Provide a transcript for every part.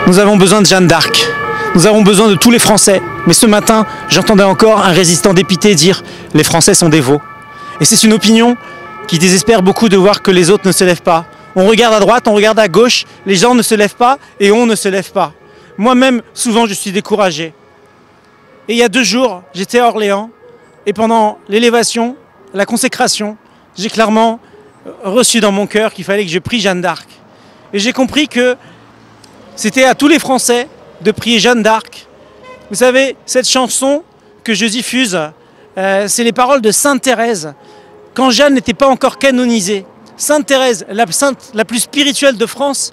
Nous avons besoin de Jeanne d'Arc, nous avons besoin de tous les Français. Mais ce matin, j'entendais encore un résistant dépité dire « les Français sont des veaux ». Et c'est une opinion qui désespère beaucoup de voir que les autres ne se lèvent pas. On regarde à droite, on regarde à gauche, les gens ne se lèvent pas et on ne se lève pas. Moi-même, souvent, je suis découragé. Et il y a 2 jours, j'étais à Orléans et pendant l'élévation, la consécration, j'ai clairement reçu dans mon cœur qu'il fallait que je prie Jeanne d'Arc. Et j'ai compris que c'était à tous les Français de prier Jeanne d'Arc. Vous savez, cette chanson que je diffuse, c'est les paroles de Sainte Thérèse, quand Jeanne n'était pas encore canonisée. Sainte Thérèse, la sainte la plus spirituelle de France,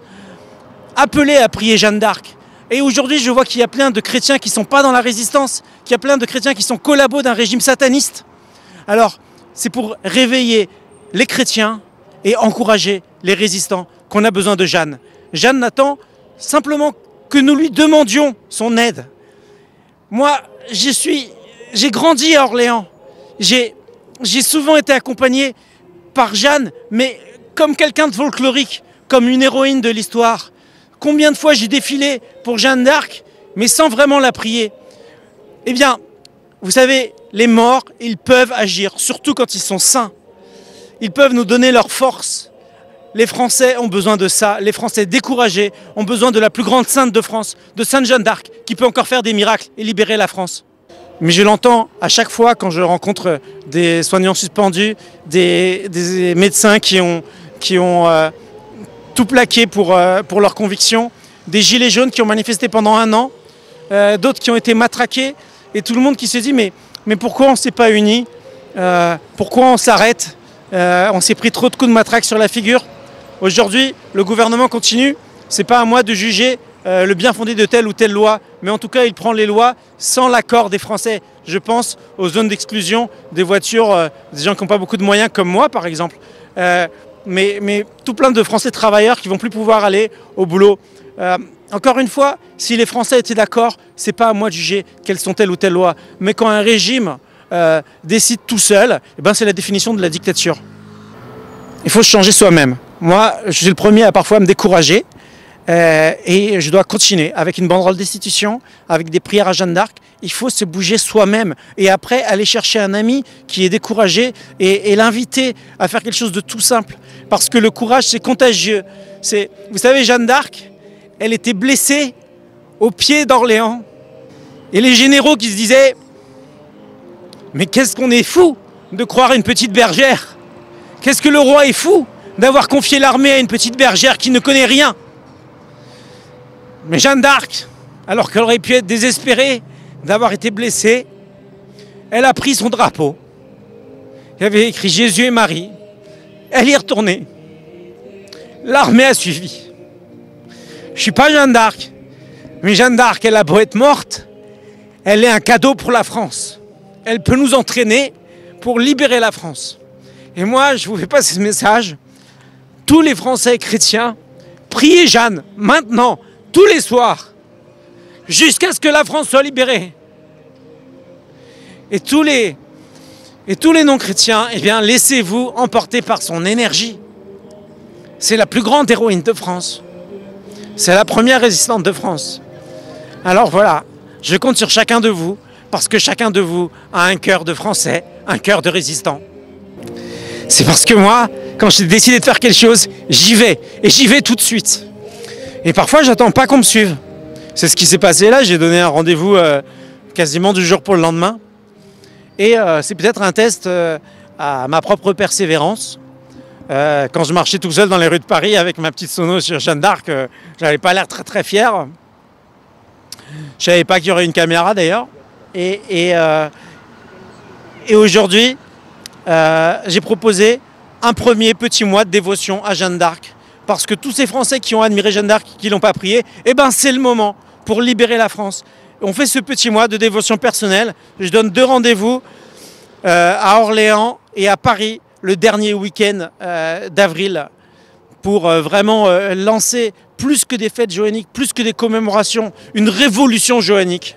appelait à prier Jeanne d'Arc. Et aujourd'hui, je vois qu'il y a plein de chrétiens qui ne sont pas dans la résistance, qu'il y a plein de chrétiens qui sont collabos d'un régime sataniste. Alors, c'est pour réveiller les chrétiens et encourager les résistants qu'on a besoin de Jeanne. Jeanne n'attend simplement que nous lui demandions son aide. Moi, j'ai grandi à Orléans. J'ai souvent été accompagné par Jeanne, mais comme quelqu'un de folklorique, comme une héroïne de l'histoire. Combien de fois j'ai défilé pour Jeanne d'Arc, mais sans vraiment la prier? Eh bien, vous savez, les morts, ils peuvent agir, surtout quand ils sont saints. Ils peuvent nous donner leur force. Les Français ont besoin de ça. Les Français découragés ont besoin de la plus grande sainte de France, de Sainte Jeanne d'Arc, qui peut encore faire des miracles et libérer la France. Mais je l'entends à chaque fois quand je rencontre des soignants suspendus, des médecins qui ont tout plaqué pour leurs convictions, des gilets jaunes qui ont manifesté pendant 1 an, d'autres qui ont été matraqués, et tout le monde qui se dit mais pourquoi on ne s'est pas unis, pourquoi on s'arrête, on s'est pris trop de coups de matraque sur la figure. Aujourd'hui, le gouvernement continue, c'est pas à moi de juger le bien fondé de telle ou telle loi, mais en tout cas il prend les lois sans l'accord des Français. Je pense aux zones d'exclusion des voitures, des gens qui n'ont pas beaucoup de moyens comme moi par exemple, mais tout plein de Français travailleurs qui vont plus pouvoir aller au boulot. Encore une fois, si les Français étaient d'accord, c'est pas à moi de juger quelles sont telle ou telle loi, mais quand un régime décide tout seul, eh ben c'est la définition de la dictature. Il faut se changer soi-même. Moi, je suis le premier à parfois me décourager et je dois continuer avec une banderole destitution, avec des prières à Jeanne d'Arc. Il faut se bouger soi-même et après aller chercher un ami qui est découragé et l'inviter à faire quelque chose de tout simple. Parce que le courage, c'est contagieux. Vous savez, Jeanne d'Arc, elle était blessée au pied d'Orléans. Et les généraux qui se disaient « Mais qu'est-ce qu'on est fou de croire une petite bergère ! Qu'est-ce que le roi est fou d'avoir confié l'armée à une petite bergère qui ne connaît rien !» Mais Jeanne d'Arc, alors qu'elle aurait pu être désespérée d'avoir été blessée, elle a pris son drapeau. Il y avait écrit Jésus et Marie. Elle y est retournée. L'armée a suivi. Je ne suis pas Jeanne d'Arc, mais Jeanne d'Arc, elle a beau être morte, elle est un cadeau pour la France. Elle peut nous entraîner pour libérer la France. Et moi, je vous fais passer ce message. Tous les Français chrétiens, priez Jeanne, maintenant, tous les soirs, jusqu'à ce que la France soit libérée. Et tous les non-chrétiens, eh bien, laissez-vous emporter par son énergie. C'est la plus grande héroïne de France. C'est la première résistante de France. Alors voilà, je compte sur chacun de vous, parce que chacun de vous a un cœur de Français, un cœur de résistant. C'est parce que moi, quand j'ai décidé de faire quelque chose, j'y vais. Et j'y vais tout de suite. Et parfois, j'attends pas qu'on me suive. C'est ce qui s'est passé là. J'ai donné un rendez-vous quasiment du jour pour le lendemain. Et c'est peut-être un test à ma propre persévérance. Quand je marchais tout seul dans les rues de Paris avec ma petite sono sur Jeanne d'Arc, j'avais pas l'air très très fier. Je savais pas qu'il y aurait une caméra d'ailleurs. Et aujourd'hui, j'ai proposé un premier petit mois de dévotion à Jeanne d'Arc. Parce que tous ces Français qui ont admiré Jeanne d'Arc, qui l'ont pas prié, eh ben c'est le moment pour libérer la France. On fait ce petit mois de dévotion personnelle. Je donne 2 rendez-vous à Orléans et à Paris le dernier week-end d'avril pour vraiment lancer plus que des fêtes joanniques, plus que des commémorations, une révolution joannique.